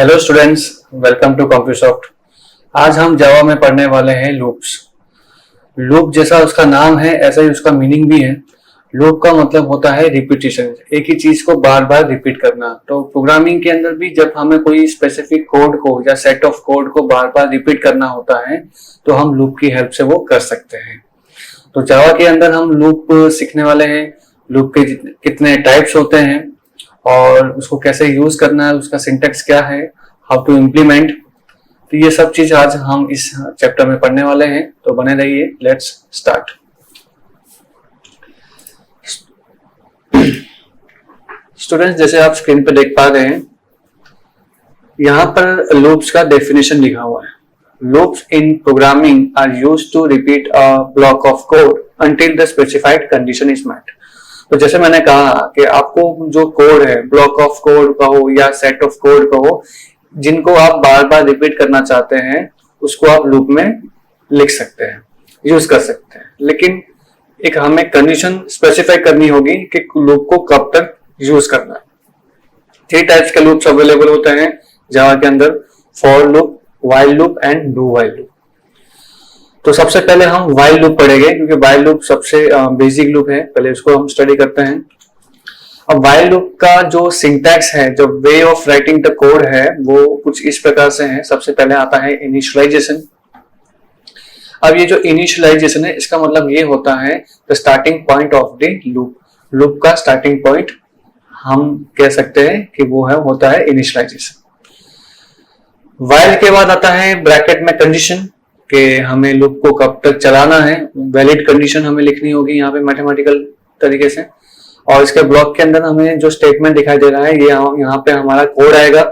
Hello students, welcome to Compusoft. आज हम जावा में पढ़ने वाले हैं लूप्स। लूप जैसा उसका नाम है ऐसा ही उसका मीनिंग भी है। लूप का मतलब होता है रिपीटिशन, एक ही चीज को बार बार रिपीट करना। तो प्रोग्रामिंग के अंदर भी जब हमें कोई स्पेसिफिक कोड को या सेट ऑफ कोड को बार बार रिपीट करना होता है तो हम लूप की हेल्प से वो कर सकते हैं। तो जावा के अंदर हम लूप सीखने वाले हैं। लूप के कितने टाइप्स होते हैं और उसको कैसे यूज करना है, उसका सिंटेक्स क्या है, हाउ टू इम्प्लीमेंट। तो ये सब चीज आज हम इस चैप्टर में पढ़ने वाले हैं, तो बने रहिए। Let's start. स्टूडेंट्स, जैसे आप स्क्रीन पे देख पा रहे हैं, यहाँ पर लूप्स का डेफिनेशन लिखा हुआ है। Loops in programming are used to repeat a block of code until the specified condition is met। तो जैसे मैंने कहा कि आपको जो कोड है, ब्लॉक ऑफ कोड कहो या सेट ऑफ कोड कहो, जिनको आप बार बार रिपीट करना चाहते हैं उसको आप लूप में लिख सकते हैं, यूज कर सकते हैं। लेकिन एक हमें कंडीशन स्पेसिफाई करनी होगी कि लूप को कब तक यूज करना है। 3 टाइप्स के लूप्स अवेलेबल होते हैं जावा के अंदर: for loop, while loop and do while loop. तो सबसे पहले हम व्हाइल लूप पढ़ेंगे क्योंकि व्हाइल लूप सबसे बेसिक लूप है, पहले उसको हम स्टडी करते हैं। अब व्हाइल लूप का जो सिंटैक्स है, जो way of writing the code है, वो कुछ इस प्रकार से है। सबसे पहले आता है इनिशियलाइजेशन। अब ये जो इनिशियलाइजेशन है, इसका मतलब ये होता है the starting point of the loop. Loop का स्टार्टिंग पॉइंट हम कह सकते हैं कि वो है होता है इनिशियलाइजेशन। व्हाइल के बाद आता है ब्रैकेट में कंडीशन, कि हमें लूप को कब तक चलाना है। वैलिड कंडीशन हमें लिखनी होगी यहाँ पे मैथमेटिकल तरीके से। और इसके ब्लॉक के अंदर हमें जो स्टेटमेंट दिखाई दे रहा है, ये यहाँ पे हमारा कोड आएगा।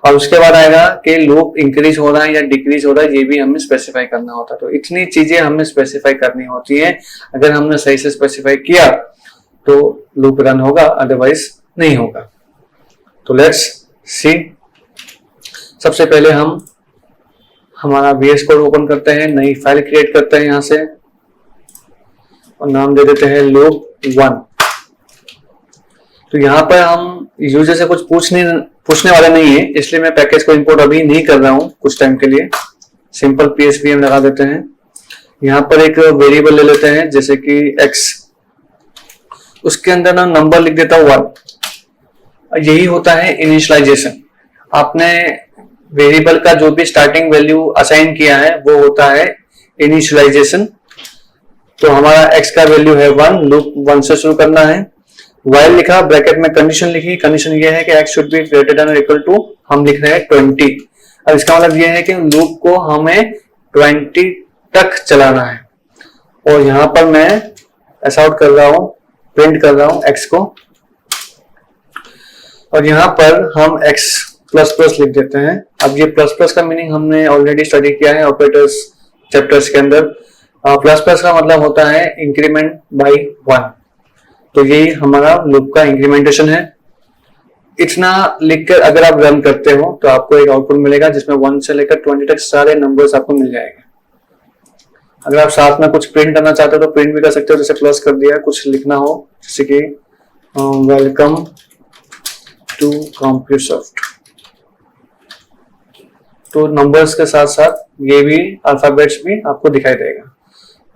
और उसके बाद आएगा कि लूप इंक्रीज हो रहा है या डिक्रीज हो रहा है, ये भी हमें स्पेसिफाई करना होता है। तो इतनी चीजें हमें स्पेसिफाई करनी होती है। अगर हमने सही से स्पेसिफाई किया तो लूप रन होगा, अदरवाइज नहीं होगा। तो लेट्स सी। सबसे पहले हम हमारा VS कोड ओपन करते हैं, नई फाइल क्रिएट करते हैं यहां से और नाम दे देते हैं loop1। तो यहाँ पर हम यूजर से कुछ पूछने वाले नहीं है, इसलिए मैं पैकेज को इंपोर्ट अभी नहीं कर रहा हूं कुछ टाइम के लिए। सिंपल PSVM लगा देते हैं। यहाँ पर एक वेरिएबल ले लेते हैं जैसे कि x, उसके अंदर ना नंबर लिख देता हूं 1। यही होता है इनिशियलाइजेशन। आपने वेरिएबल का जो भी स्टार्टिंग वैल्यू असाइन किया है वो होता है इनिशियलाइजेशन। तो हमारा x का वैल्यू है 1, लूप 1 से शुरू करना है। व्हाइल लिखा, ब्रैकेट में कंडीशन लिखी। कंडीशन ये है कि x should be greater than और इक्वल टू, हम लिख रहे हैं 20। अब इसका मतलब ये है कि लूप को हमें 20 तक चलाना है। और यहां पर मैं ऐसा आउट कर रहा हूं, प्रिंट कर रहा हूं x को। और यहां पर हम x प्लस प्लस लिख देते हैं। अब ये प्लस प्लस का मीनिंग हमने ऑलरेडी स्टडी किया है ऑपरेटर्स चैप्टर्स के अंदर। प्लस प्लस का मतलब होता है इंक्रीमेंट बाय 1। तो यही हमारा लूप का इंक्रीमेंटेशन है। इतना लिखकर अगर आप रन करते हो तो आपको एक आउटपुट मिलेगा जिसमें 1 से लेकर 20 तक सारे नंबर्स आपको मिल जाएंगे। अगर आप साथ में कुछ प्रिंट करना चाहते हो तो प्रिंट भी कर सकते हो, जैसे प्लस कर दिया। कुछ लिखना हो जैसे कि वेलकम टू कॉम्प्यूसॉफ्ट, तो नंबर्स के साथ साथ ये भी अल्फाबेट्स भी आपको दिखाई देगा।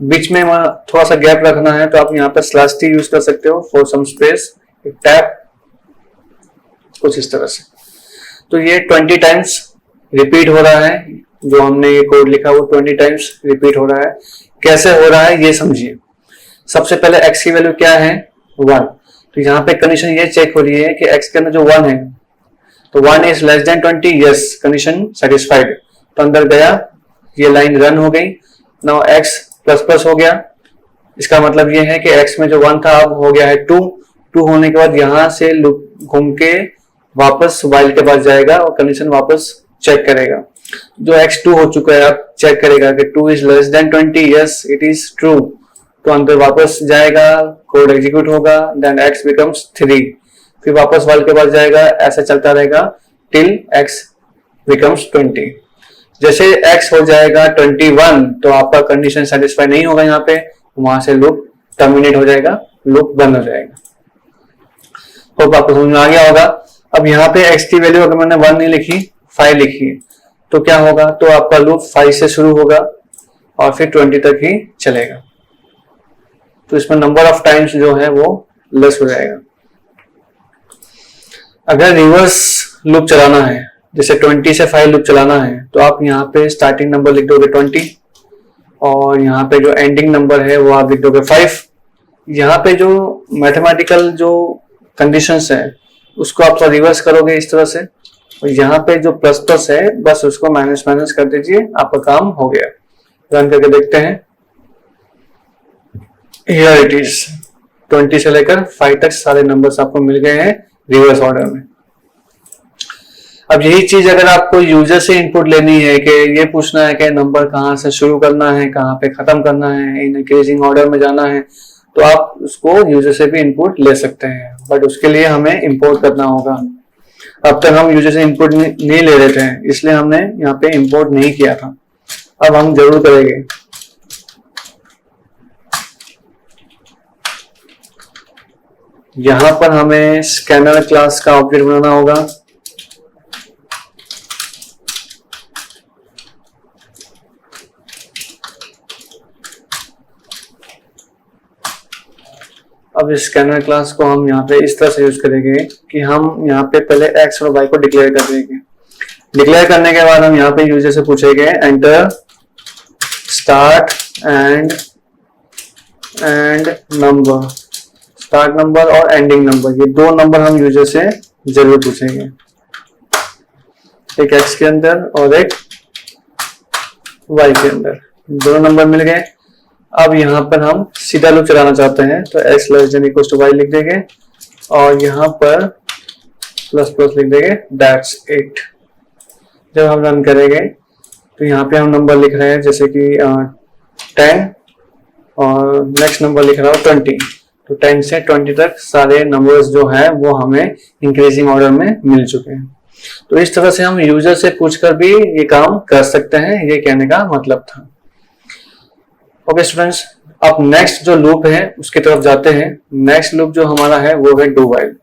बीच में थोड़ा सा गैप रखना है तो आप यहाँ पे /t यूज कर सकते हो फॉर सम स्पेस, टैप, कुछ इस तरह से। तो ये 20 टाइम्स रिपीट हो रहा है। जो हमने ये कोड लिखा वो 20 टाइम्स रिपीट हो रहा है। कैसे हो रहा है ये समझिए। सबसे पहले x की वैल्यू क्या है, 1। तो यहाँ पे कंडीशन ये चेक हो रही है कि x के अंदर जो 1 है, तो 1 is less than 20, yes, condition satisfied. तो अंदर गया, ये लाइन रन हो गई। नाउ x प्लस प्लस हो गया। इसका मतलब ये है कि x में जो 1 था अब हो गया है 2। 2 होने के बाद यहां से लूप घूम के वापस व्हाइल के पास जाएगा और कंडीशन वापस चेक करेगा। जो x 2 हो चुका है अब चेक करेगा कि 2 is less than 20, yes, it is true। तो अंदर वापस जाएगा, कोड एग्जीक्यूट होगा, देन x becomes 3। फिर वापस वाल के पास जाएगा, ऐसा चलता रहेगा टिल x becomes 20। जैसे x हो जाएगा 21 तो आपका कंडीशन सेटिस्फाई नहीं होगा, यहाँ पे वहां से लूप टर्मिनेट हो जाएगा, लूप बंद हो जाएगा। होप आपको समझ में आ गया होगा। अब यहाँ पे x की वैल्यू अगर मैंने 1 नहीं लिखी, 5 लिखिए, तो क्या होगा, तो आपका लूप 5 से शुरू होगा और फिर 20 तक ही चलेगा। तो इसमें नंबर ऑफ टाइम्स जो है वो लेस हो जाएगा। अगर रिवर्स लूप चलाना है, जैसे 20 से 5 लूप चलाना है, तो आप यहाँ पे स्टार्टिंग नंबर लिख दोगे 20 और यहाँ पे जो एंडिंग नंबर है वो आप लिख दोगे 5। यहाँ पे जो मैथमेटिकल जो कंडीशंस है उसको आप रिवर्स करोगे इस तरह से, और यहाँ पे जो प्लस प्लस है बस उसको माइनस माइनस कर दीजिए, आपका काम हो गया। रन करके देखते हैं। Here it is, 20 से लेकर 5 तक सारे नंबर्स आपको मिल गए हैं रिवर्स ऑर्डर में। अब यही चीज अगर आपको यूजर से इनपुट लेनी है कि ये पूछना है कि नंबर कहाँ से शुरू करना है, कहाँ पे खत्म करना है, इन इंक्रीजिंग ऑर्डर में जाना है, तो आप उसको यूजर से भी इनपुट ले सकते हैं, बट उसके लिए हमें इंपोर्ट करना होगा। अब तक हम यूजर से इनपुट नहीं ले रहे थे, इसलिए हमने यहाँ पे इंपोर्ट नहीं किया था, अब हम जरूर करेंगे। यहां पर हमें स्कैनर क्लास का ऑब्जेक्ट बनाना होगा। अब इस स्कैनर क्लास को हम यहाँ पे इस तरह से यूज करेंगे कि हम यहाँ पे पहले x और y को डिक्लेयर कर देंगे। डिक्लेयर करने के बाद हम यहाँ पे यूजर से पूछेंगे enter start and number, start number और एंडिंग नंबर, ये दो नंबर हम यूजर से जरूर पूछेंगे, एक x के अंदर और एक y के अंदर, दोनों नंबर मिल गए। अब यहाँ पर हम सीधा लूप चलाना चाहते हैं तो x > y लिख देंगे और यहाँ पर प्लस प्लस लिख देंगे, दैट्स इट। जब हम रन करेंगे तो यहाँ पे हम नंबर लिख रहे हैं जैसे कि 10 और नेक्स्ट नंबर लिख रहा हूँ 20, तो 10 से 20 तक सारे नंबर्स जो है वो हमें इंक्रीजिंग ऑर्डर में मिल चुके हैं। तो इस तरह से हम यूजर से पूछकर भी ये काम कर सकते हैं, ये कहने का मतलब था। ओके स्टूडेंट्स, अब नेक्स्ट जो लूप है उसकी तरफ जाते हैं। नेक्स्ट लूप जो हमारा है वो है डू वाइल।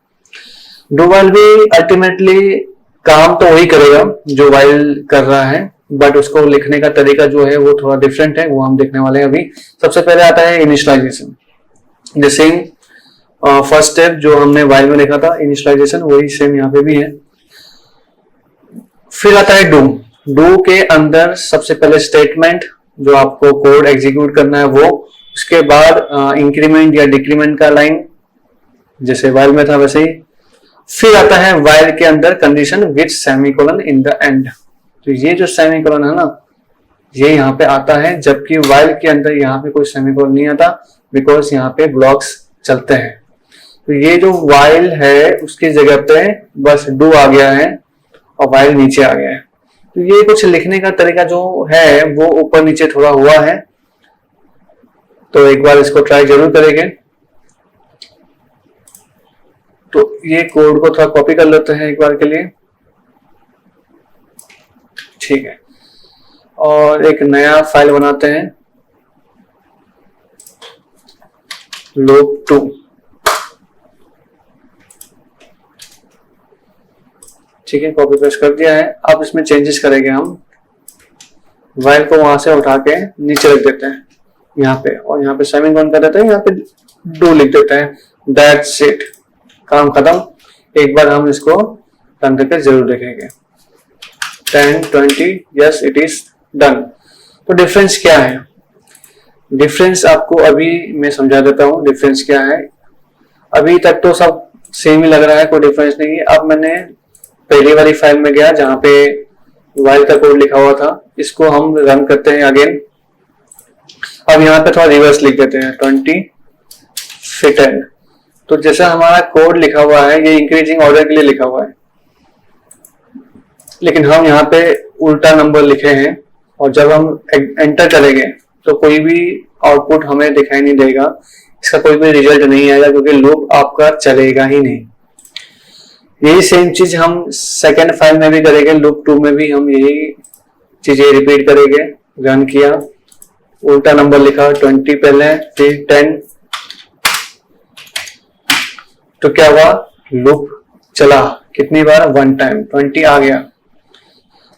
डू वाइल भी अल्टीमेटली काम तो वही करेगा जो वाइल कर रहा है, बट उसको लिखने का तरीका जो है वो थोड़ा डिफरेंट है, वो हम देखने वाले हैं अभी। सबसे पहले आता है initialization. The same first step जो हमने वाइल में देखा था इनिशियलाइजेशन, वही सेम यहाँ पे भी है। फिर आता है डू। डू के अंदर सबसे पहले स्टेटमेंट जो आपको कोड एग्जीक्यूट करना है वो, उसके बाद इंक्रीमेंट या डिक्रीमेंट का लाइन जैसे वाइल में था वैसे ही। फिर आता है वाइल के अंदर condition with semicolon in the end. तो ये जो सेमीकोलन है ना, ये यहाँ पे आता है, जबकि वाइल के अंदर यहाँ पे कोई सेमीकोलन नहीं आता, बिकॉज यहाँ पे ब्लॉक्स चलते हैं। तो ये जो वाइल है उसकी जगह पे बस डू आ गया है और वाइल नीचे आ गया है। तो ये कुछ लिखने का तरीका जो है वो ऊपर नीचे थोड़ा हुआ है, तो एक बार इसको ट्राई जरूर करेंगे। तो ये कोड को थोड़ा कॉपी कर लेते हैं एक बार के लिए, ठीक है, और एक नया फाइल बनाते हैं लूप 2। ठीक है, कॉपी पेस्ट कर दिया है। अब इसमें चेंजेस करेंगे हम। वाइल को वहां से उठा के नीचे रख देते हैं यहाँ पे, और यहाँ पे सेमीकोलन कर देते हैं, यहाँ पे डू लिख देते हैं, दैट्स इट, काम खत्म। एक बार हम इसको रन करके जरूर देखेंगे। 10 20 यस इट इज डन। तो डिफरेंस क्या है? डिफरेंस आपको अभी मैं समझा देता हूँ डिफरेंस क्या है। अभी तक तो सब सेम ही लग रहा है, कोई डिफरेंस नहीं है। अब मैंने पहली वाली फाइल में गया जहां पे वाइल का कोड लिखा हुआ था, इसको हम रन करते हैं अगेन। अब यहाँ पे थोड़ा रिवर्स लिख देते हैं 20 फिर 10। तो जैसा हमारा कोड लिखा हुआ है ये इंक्रीजिंग ऑर्डर के लिए लिखा हुआ है, लेकिन हम यहाँ पे उल्टा नंबर लिखे हैं, और जब हम एंटर करेंगे तो कोई भी आउटपुट हमें दिखाई नहीं देगा, इसका कोई भी रिजल्ट नहीं आएगा, क्योंकि लूप आपका चलेगा ही नहीं। यही सेम चीज हम सेकेंड फाइल में भी करेंगे, लूप 2 में भी हम यही चीजें रिपीट करेंगे। रन किया, उल्टा नंबर लिखा 20 पहले फिर 10, तो क्या हुआ, लूप चला कितनी बार, 1 टाइम, 20 आ गया।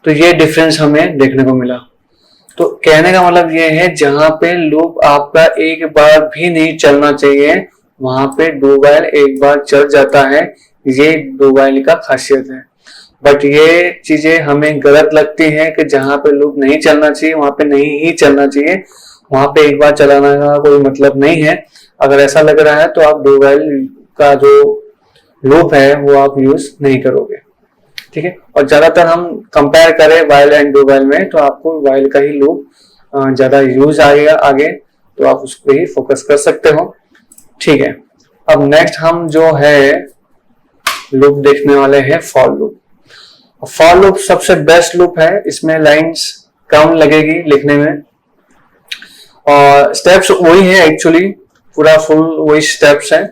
तो ये डिफरेंस हमें देखने को मिला। तो कहने का मतलब ये है, जहां पे लूप आपका एक बार भी नहीं चलना चाहिए वहां पे डू वाइल एक बार चल जाता है। ये डू वाइल का खासियत है। बट ये चीजें हमें गलत लगती हैं कि जहां पे लूप नहीं चलना चाहिए वहां पे नहीं ही चलना चाहिए, वहां पे एक बार चलाने का कोई मतलब नहीं है। अगर ऐसा लग रहा है तो आप डू वाइल का जो लूप है वो आप यूज नहीं करोगे, ठीक है। और ज्यादातर हम कंपेयर करें वाइल एंड डू वाइल में, तो आपको वाइल का ही लूप ज्यादा यूज आएगा आगे, तो आप उस पर ही फोकस कर सकते हो, ठीक है। अब नेक्स्ट हम जो है लूप देखने वाले हैं फॉर लूप। फॉर लूप सबसे बेस्ट लूप है, इसमें लाइंस कम लगेगी लिखने में और स्टेप्स वही है एक्चुअली, पूरा फुल वही स्टेप्स है।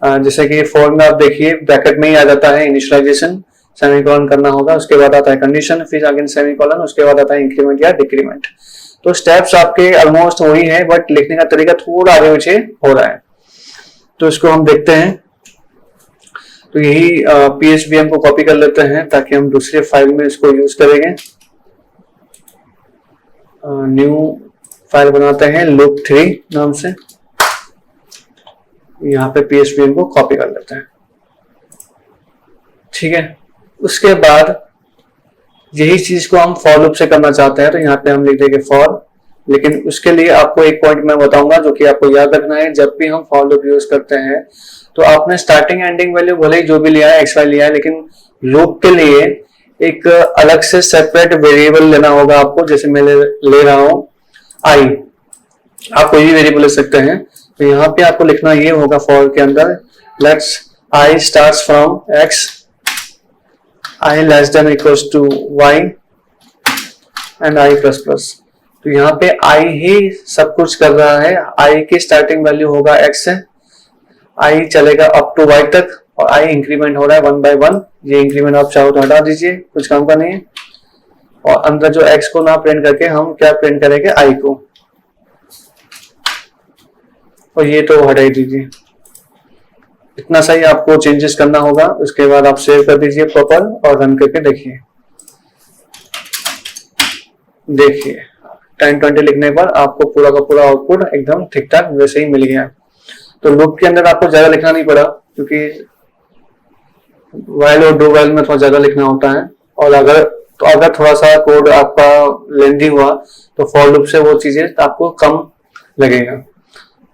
जैसे कि फॉर में आप देखिए ब्रैकेट में ही आ जाता है इनिशियलाइजेशन, सेमीकोलन करना होगा, उसके बाद आता है कंडीशन, फिर आगे सेमीकोलन, उसके बाद आता है इंक्रीमेंट या डिक्रीमेंट। तो स्टेप्स आपके ऑलमोस्ट वही है, बट लिखने का तरीका थोड़ा आगे पीछे हो रहा है। तो इसको हम देखते हैं। तो यही PHP को कॉपी कर लेते हैं ताकि हम दूसरे फाइल में इसको यूज करेंगे। न्यू फाइल बनाते हैं लूप 3 नाम से, यहाँ पे PHP को कॉपी कर लेते हैं, ठीक है। उसके बाद यही चीज को हम फॉर लूप से करना चाहते हैं, तो यहाँ पे हम लिख देंगे फॉर। लेकिन उसके लिए आपको एक पॉइंट मैं बताऊंगा जो कि आपको याद रखना है, जब भी हम फॉर लूप यूज करते हैं तो आपने स्टार्टिंग एंडिंग वैल्यू भले ही जो भी लिया है XY लिया है, लेकिन लूप के लिए एक अलग से सेपरेट वेरिएबल लेना होगा आपको। जैसे मैं ले रहा हूं I, आप कोई भी वेरिएबल ले सकते हैं। तो यहाँ पे आपको लिखना ये होगा फॉर के अंदर, let's I starts from X, I less than equals to Y and I plus plus. तो यहाँ पे I ही सब कुछ कर रहा है, I की स्टार्टिंग वैल्यू होगा X है, I चलेगा अप टू Y तक और I इंक्रीमेंट हो रहा है 1 by 1। ये इंक्रीमेंट आप चाहो तो हटा दीजिए, कुछ काम का नहीं है। और अंदर जो X को ना प्रिंट करके हम क्या प्रिंट करेंगे, I को, और ये तो हटा ही दीजिए। इतना सही आपको चेंजेस करना होगा। उसके बाद आप सेव कर दीजिए प्रॉपर और रन करके देखिए। 10-20 लिखने पर आपको पूरा का पूरा आउटपुट एकदम ठीक ठाक वैसे ही मिल गया। तो लूप के अंदर आपको ज्यादा लिखना नहीं पड़ा, क्योंकि वाइल और डू वाइल में थोड़ा ज्यादा लिखना होता है। और अगर थोड़ा सा कोड आपका लेंथी हुआ तो फॉर लूप से वो चीजें आपको कम लगेगा।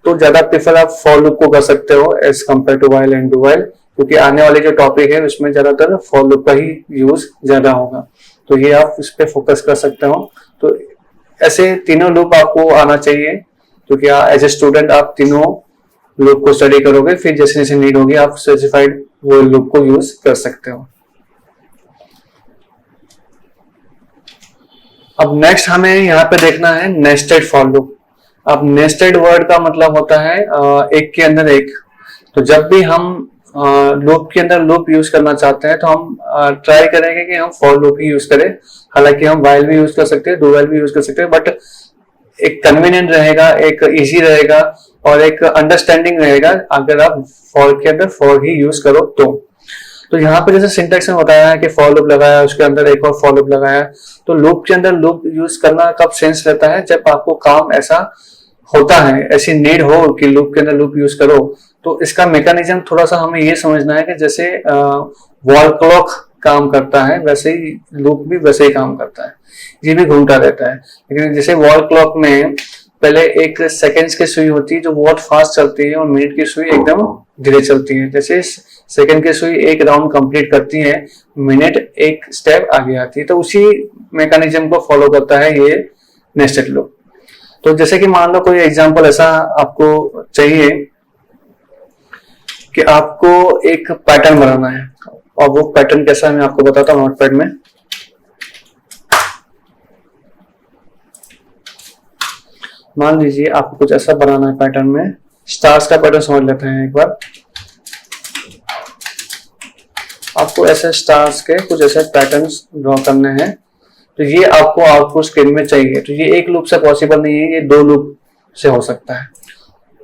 तो ज्यादा प्रेफर आप फॉर लूप को कर सकते हो as compare to while and do while, क्योंकि आने वाले जो टॉपिक है उसमें ज्यादातर फॉर लूप का ही यूज ज्यादा होगा। तो ये आप इस पे फोकस कर सकते हो। तो ऐसे तीनों लूप आपको आना चाहिए, क्योंकि एज ए स्टूडेंट आप तीनों लूप को स्टडी करोगे, फिर जैसे जैसे नीड होगी आप स्पेसिफाइड वो लूप को यूज कर सकते हो। अब नेक्स्ट हमें यहाँ पे देखना है नेस्टेड फॉर लूप। अब नेस्टेड वर्ड का मतलब होता है एक के अंदर एक। तो जब भी हम लूप के अंदर लूप यूज करना चाहते हैं तो हम ट्राई करेंगे कि हम फॉर लूप ही यूज करें। हालांकि हम वाइल भी यूज कर सकते हैं, डू वाइल भी यूज कर सकते हैं, बट एक कन्वीनियंट रहेगा, एक इजी रहेगा और एक अंडरस्टैंडिंग रहेगा अगर आप फॉर के अंदर फॉर ही यूज करो तो यहाँ पे जैसे सिंटेक्स में बताया है कि फॉर लूप लगाया, उसके अंदर एक और फॉर लूप लगाया। तो लूप के अंदर लूप यूज करना कब सेंस रहता है, जब आपको काम ऐसा होता है, ऐसी नीड हो कि लूप के अंदर लूप यूज करो। तो इसका मैकेनिज्म थोड़ा सा हमें ये समझना है कि जैसे वॉल क्लॉक काम करता है वैसे ही लूप भी वैसे ही काम करता है, ये भी घूमता रहता है। लेकिन जैसे वॉल क्लॉक में पहले एक सेकेंड्स की सुई होती है जो बहुत फास्ट चलती है और मिनट की सुई एकदम धीरे चलती है। जैसे सेकेंड की सुई एक राउंड कंप्लीट करती है, मिनट एक स्टेप आगे आती है। तो उसी मैकेनिज्म को फॉलो करता है ये नेस्टेड लूप। तो जैसे कि मान लो कोई एग्जांपल ऐसा आपको चाहिए कि आपको एक पैटर्न बनाना है, और वो पैटर्न कैसा है मैं आपको बताता हूँ नोटपैड में। मान लीजिए आपको कुछ ऐसा बनाना है पैटर्न में, स्टार्स का पैटर्न समझ लेते हैं एक बार। आपको ऐसे स्टार्स के कुछ ऐसे पैटर्न्स ड्रॉ करने हैं, तो ये आपको आउटपुट स्क्रीन में चाहिए। तो ये एक लूप से पॉसिबल नहीं है, ये 2 लूप से हो सकता है।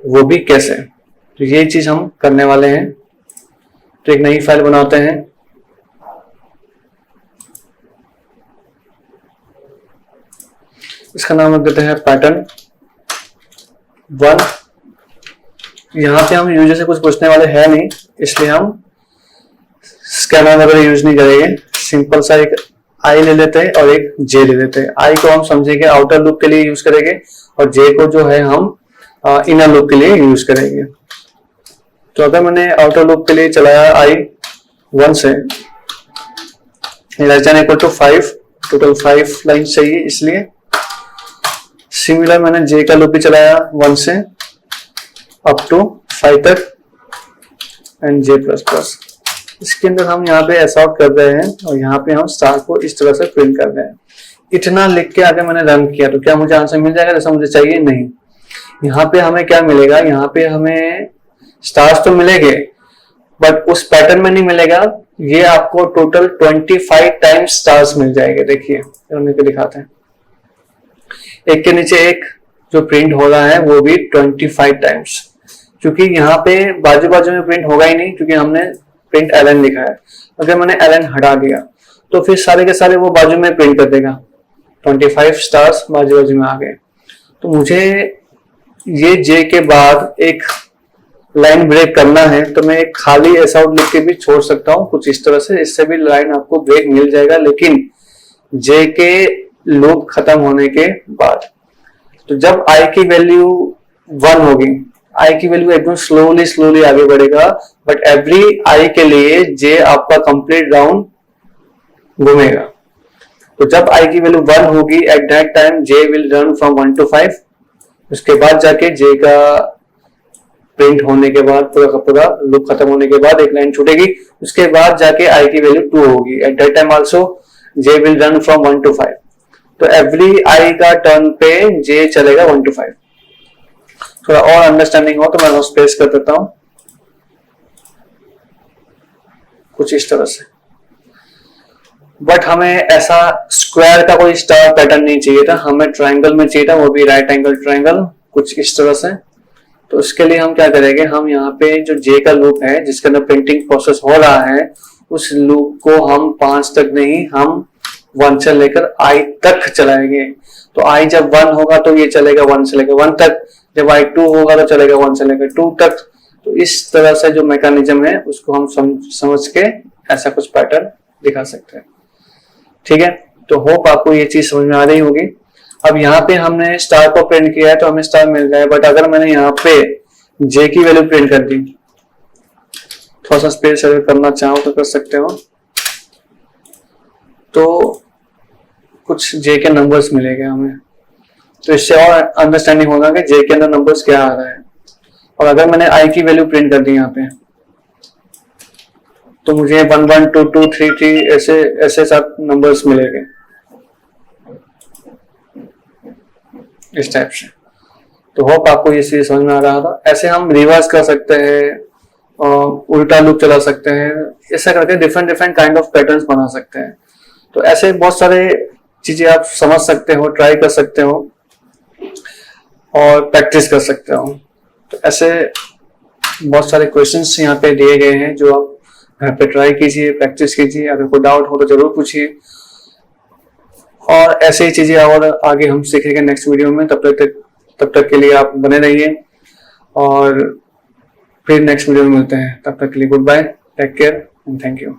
वो भी कैसे, तो ये चीज हम करने वाले हैं। तो एक नई फाइल बनाते हैं। इसका नाम रख देते हैं पैटर्न 1। यहाँ पे हम यूजर से कुछ पूछने वाले हैं नहीं, इसलिए हम स्कैनर वगैरह यूज नहीं करेंगे। सिंपल सा एक आई ले लेते हैं और एक जे ले लेते हैं। आई को हम समझेंगे आउटर लूप के लिए यूज करेंगे और जे को जो है हम इनर लूप के लिए यूज करेंगे। तो अगर मैंने आउटर लूप के लिए चलाया आई 1 से less than equal to 5, total 5 line चाहिए, इसलिए सिमिलर मैंने जे का लूप भी चलाया 1 से अप टू 5 तक एंड जे प्लस प्लस। इसके अंदर हम यहाँ पे ऐसा आउट कर रहे हैं और यहाँ पे हम स्टार को इस तरह से प्रिंट कर रहे हैं। इतना लिख के आगे मैंने रन किया तो क्या मुझे आंसर मिल जाएगा जैसा मुझे चाहिए? नहीं। यहाँ पे हमें क्या मिलेगा? यहाँ पे हमें स्टार्स तो मिलेंगे बट उस पैटर्न में नहीं मिलेगा। ये आपको टोटल 25 टाइम्स स्टार्स मिल जाएंगे। देखिए दिखाते हैं, एक के नीचे एक जो प्रिंट हो रहा है वो भी 25 टाइम्स, क्योंकि यहाँ पे बाजू बाजू में प्रिंट होगा ही नहीं क्योंकि हमने प्रिंट एलन लिखा है। अगर मैंने एलन हटा दिया तो फिर सारे के सारे वो बाजू में प्रिंट कर देगा। 25 स्टार्स बाजू बाजू में आ गए। तो मुझे ये जे के बाद एक लाइन ब्रेक करना है तो मैं एक खाली ऐसा आउट लिख के भी छोड़ सकता हूँ कुछ इस तरह से, इससे भी लाइन आपको ब्रेक मिल जाएगा, लेकिन जे के लूप खत्म होने के बाद। तो जब आई की वैल्यू 1 होगी, आई की वैल्यू एकदम स्लोली आगे बढ़ेगा, बट एवरी आई के लिए जे आपका कंप्लीट राउंड घूमेगा। तो जब आई की वैल्यू 1 होगी at that time J will run from 1 to 5। उसके बाद जाके जे का प्रिंट होने के बाद पूरा का पूरा लूप खत्म होने के बाद एक लाइन छूटेगी। उसके बाद जाके आई की वैल्यू 2 होगी। At that time also J will run from 1 to 5। तो एवरी आई का टर्न पे जे चलेगा 1 to 5। थोड़ा और अंडरस्टैंडिंग हो तो मैं स्पेस कर देता हूं कुछ इस तरह से। बट हमें ऐसा स्क्वायर का कोई स्टार पैटर्न नहीं चाहिए था, हमें ट्रायंगल में चाहिए था, वो भी राइट एंगल ट्रायंगल कुछ इस तरह से। तो उसके लिए हम क्या करेंगे, हम यहाँ पे जो जे का लूप है जिसके अंदर प्रिंटिंग प्रोसेस हो रहा है उस लूप को हम 5 तक नहीं, हम 1 से लेकर आई तक चलाएंगे। तो आई जब 1 होगा तो ये चलेगा 1 से लेकर 1 तक, जब आई 2 होगा तो चलेगा 1 से लेकर 2 तक। तो इस तरह से जो मैकेनिज्म है उसको हम समझ के ऐसा कुछ पैटर्न दिखा सकते हैं। ठीक है, तो होप आपको ये चीज समझ में आ रही होगी। अब यहाँ पे हमने स्टार को प्रिंट किया है तो हमें स्टार मिल गया है, बट अगर मैंने यहाँ पे जे की वैल्यू प्रिंट कर दी, थोड़ा सा स्पेस अगर करना चाहो तो कर सकते हो, तो कुछ जे के नंबर्स मिलेंगे हमें। तो इससे और अंडरस्टैंडिंग होगा कि जे के अंदर नंबर्स क्या आ रहा है। और अगर मैंने आई की वैल्यू प्रिंट कर दी यहाँ पे तो मुझे 1 1 2 2 3 3 ऐसे 7 नंबर्स मिलेंगे इस टाइप से। तो होप आपको ये चीज समझ में आ रहा था। ऐसे हम रिवर्स कर सकते हैं, उल्टा लूप चला सकते हैं, ऐसा करके डिफरेंट काइंड ऑफ पैटर्न्स बना सकते हैं। तो ऐसे बहुत सारे चीजें आप समझ सकते हो, ट्राई कर सकते हो और प्रैक्टिस कर सकते हो। तो ऐसे बहुत सारे क्वेश्चंस यहाँ पे दिए गए हैं जो आप घर पे ट्राई कीजिए, प्रैक्टिस कीजिए। अगर कोई डाउट हो तो जरूर पूछिए और ऐसे ही चीजें और आगे हम सीखेंगे नेक्स्ट वीडियो में। तब तक के लिए आप बने रहिए और फिर नेक्स्ट वीडियो में मिलते हैं। तब तक के लिए goodbye, take care and thank you.